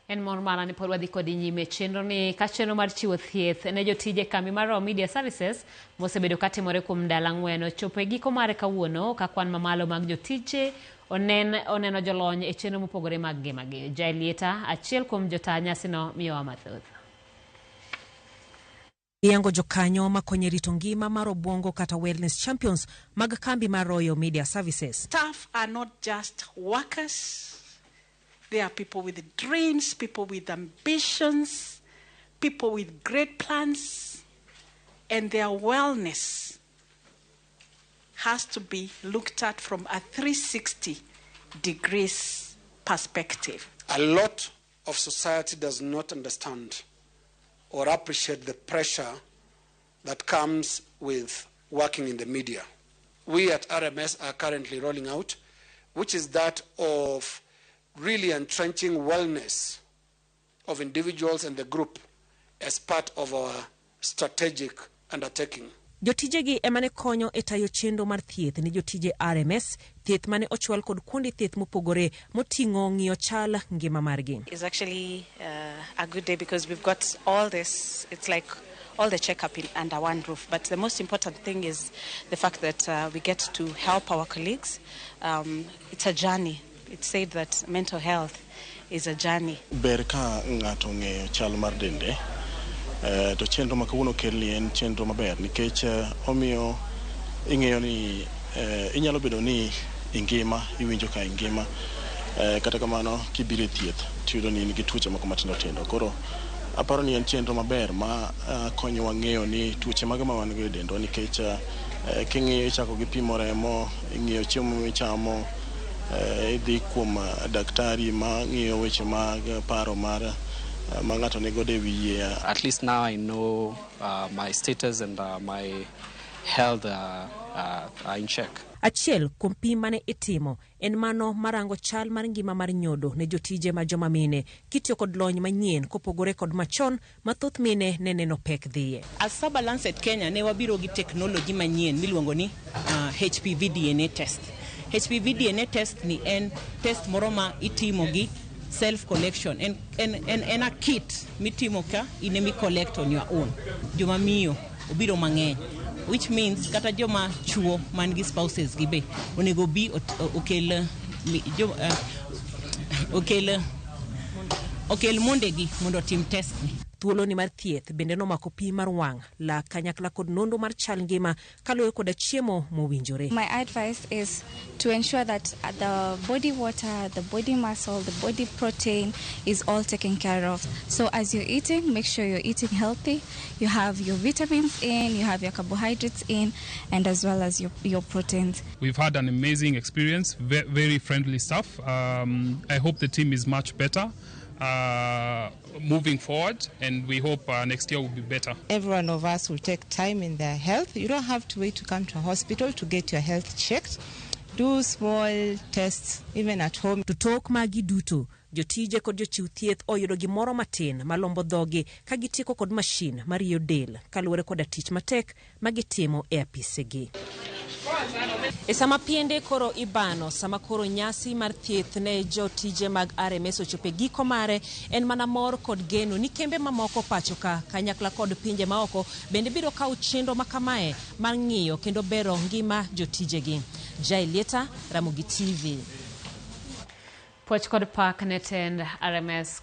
En mon mana ni pod wadhi kod nyime chenro ni ka chenro mar chiwo thieth ne jotije kambi mar Ramogi Services mosebedo katimore kuom ndalo 4 ochopo e giko mare kawuono ka kwan mamalo mag jotije oneno jolony e chenro mopogore mag ngimagi. Jailieta achiel kuom jota nyasino miyowa mathoth. Yango jokanyo makonye rito ngima mar obwongo kata wellness champions mag kambi mar Ramogi Services. Staff are not just workers. They are people with dreams, people with ambitions, people with great plans, and their wellness has to be looked at from a 360 degrees perspective. A lot of society does not understand or appreciate the pressure that comes with working in the media. We at RMS are currently rolling out, which is that of really entrenching wellness of individuals and the group as part of our strategic undertaking. Jotijegi emane konyo e tayo chenro mar thieth ni jotije RMS, thieth mane ochwal kod kuonde thieth mopogore moting'o ng'iyo chal ngima margi. It's actually a good day because we've got all this, it's like all the checkup under one roof. But the most important thing is the fact that we get to help our colleagues. It's a journey. It's said that mental health is a journey. Berka ngato ng'eyo chal mar dende. To chenro makawuono kelni en chenro maber nikech omiyo ing'eyo ni inyalo bedo ni ingima, iwinjo ka ingima, kata kamano kibire thieth tiyudo ni nigi tuoche moko matindo tindo. Koro aparo ni en chenro maber ma konyo wang'eyo ni tuoche mage ma wan go e dendwa nikech king'iyo ichako gi pimo remo, ing'iyo chiemo michamo, idhi kuom daktari ma ng'iyo weche mag paro mar At least now I know my status and my health are in check. Achiel kuom pim mane itimo en mano marango chal mar ngima mar nyodo ne jotije ma joma mine kitiyo kod lony manyien kopogore kod machon mathoth mine neneno pek dhiye. As Sabalance at Kenya ne wabiro gi technology manyien miluongo ni HPV DNA test. HPV DNA test ni en test moro ma itimo gi self collection and a kit mitimo ka inemi collect on your own. Joma miyo obiro mang'eny, which means kata joma chuo man gi spouses gi be onego bi okel mondegi mondo tim test ni. Thuolo ni mar thieth bende nomako pi mar wang' la kanyakla kod nondo mar chal ngima kaluwe koda chiemo mowinjore. My advice is to ensure that the body water, the body muscle, the body protein is all taken care of. So as you're eating, make sure you're eating healthy. You have your vitamins in, you have your carbohydrates in, and as well as your proteins. We've had an amazing experience, very friendly staff. I hope the team is much better moving forward, and we hope next year will be better. Every one of us will take time in their health. You don't have to wait to come to a hospital to get your health checked. Do small tests even at home. To talk magi duto, jotije kod jochiw thieth oyudo gimoro matin malombo dhogi ka gitieko kod mashin mariyo del kaluwore koda tich matek magitimo e apisegi. E sama piende koro ibano, sama koro nyasi mar thieth ne jotije mag RMS ochopo e giko mare, en mana mor kod geno ni kembe mamoko pachoka kanyakla kod pinje maoko bende biro kawo chenro makamae mar ng'iyo kendo bero ngima jotijegi. Jailieta, Ramogi TV. Poch kod pak ne tend RMS